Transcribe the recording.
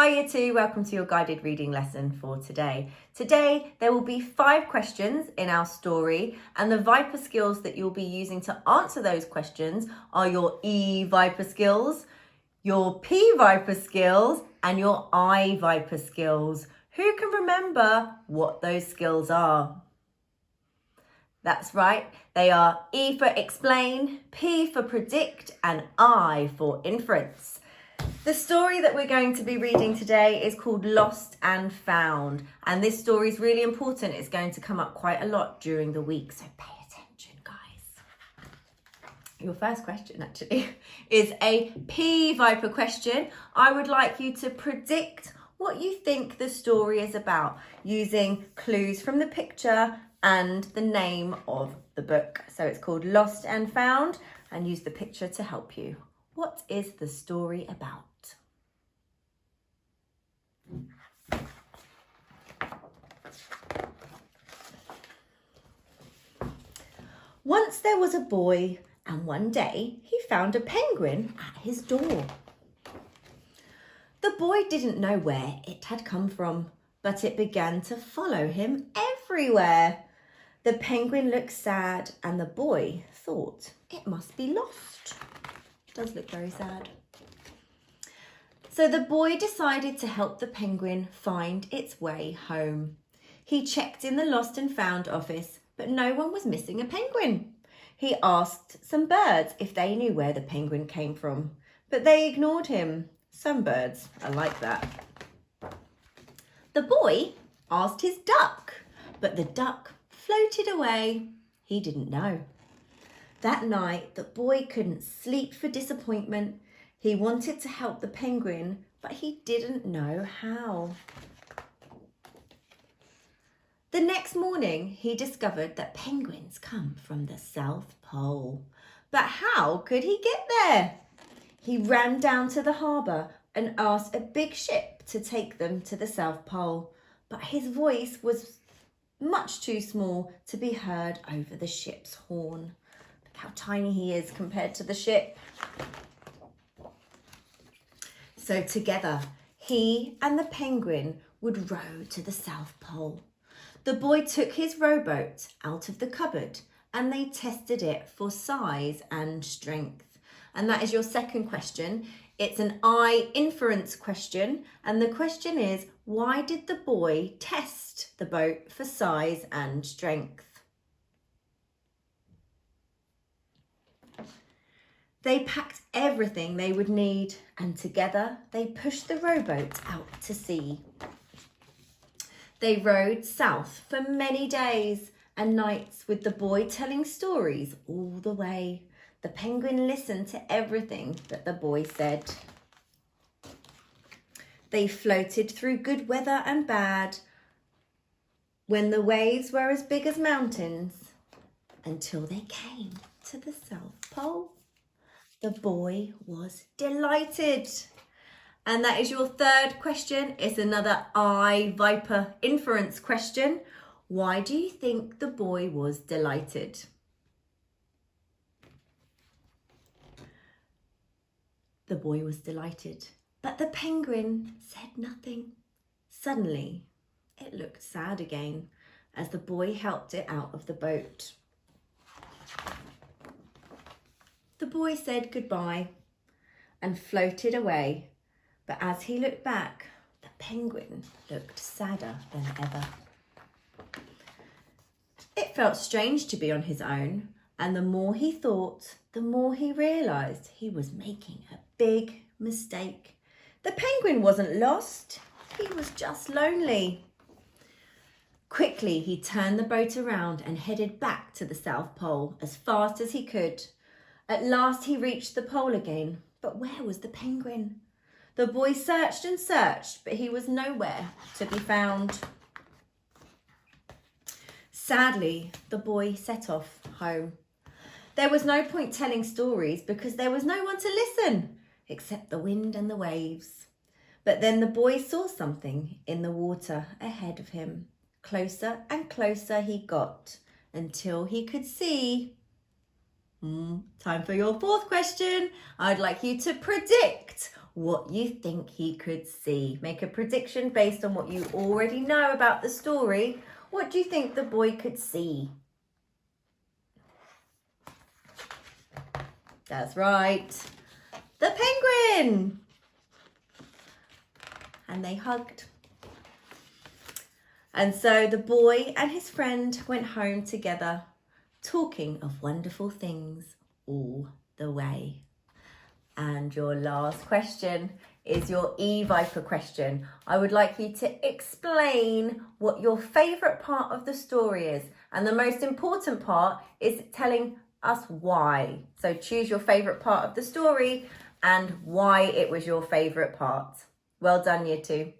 Hi Year 2, welcome to your guided reading lesson for today. Today there will be 5 questions in our story, and the Viper skills that you'll be using to answer those questions are your E Viper skills, your P Viper skills and your I Viper skills. Who can remember what those skills are? That's right, they are E for explain, P for predict and I for inference. The story that we're going to be reading today is called Lost and Found, and this story is really important. It's going to come up quite a lot during the week, so pay attention, guys. Your first question actually is a P Viper question. I would like you to predict what you think the story is about using clues from the picture and the name of the book. So it's called Lost and Found, and use the picture to help you. What is the story about? Once there was a boy, and one day he found a penguin at his door. The boy didn't know where it had come from, but it began to follow him everywhere. The penguin looked sad, and the boy thought it must be lost. It does look very sad. So the boy decided to help the penguin find its way home. He checked in the Lost and Found office, but no one was missing a penguin. He asked some birds if they knew where the penguin came from, but they ignored him. Some birds are like that. The boy asked his duck, but the duck floated away. He didn't know. That night, the boy couldn't sleep for disappointment. He wanted to help the penguin, but he didn't know how. The next morning, he discovered that penguins come from the South Pole. But how could he get there? He ran down to the harbour and asked a big ship to take them to the South Pole. But his voice was much too small to be heard over the ship's horn. Look how tiny he is compared to the ship. So together, he and the penguin would row to the South Pole. The boy took his rowboat out of the cupboard and they tested it for size and strength. And that is your second question. It's an I inference question. And the question is, why did the boy test the boat for size and strength? They packed everything they would need, and together they pushed the rowboat out to sea. They rowed south for many days and nights with the boy telling stories all the way. The penguin listened to everything that the boy said. They floated through good weather and bad, when the waves were as big as mountains, until they came to the South Pole. The boy was delighted. And that is your third question. It's another I Viper inference question. Why do you think the boy was delighted? The boy was delighted, but the penguin said nothing. Suddenly, it looked sad again as the boy helped it out of the boat. The boy said goodbye and floated away, but as he looked back, the penguin looked sadder than ever. It felt strange to be on his own, and the more he thought, the more he realised he was making a big mistake. The penguin wasn't lost, he was just lonely. Quickly, he turned the boat around and headed back to the South Pole as fast as he could. At last he reached the pole again, but where was the penguin? The boy searched and searched, but he was nowhere to be found. Sadly, the boy set off home. There was no point telling stories because there was no one to listen, except the wind and the waves. But then the boy saw something in the water ahead of him. Closer and closer he got until he could see. Time for your fourth question. I'd like you to predict what you think he could see. Make a prediction based on what you already know about the story. What do you think the boy could see? That's right. The penguin. And they hugged. And so the boy and his friend went home together, talking of wonderful things all the way. And your last question is your Viper question. I would like you to explain what your favourite part of the story is. And the most important part is telling us why. So choose your favourite part of the story and why it was your favourite part. Well done, Year 2.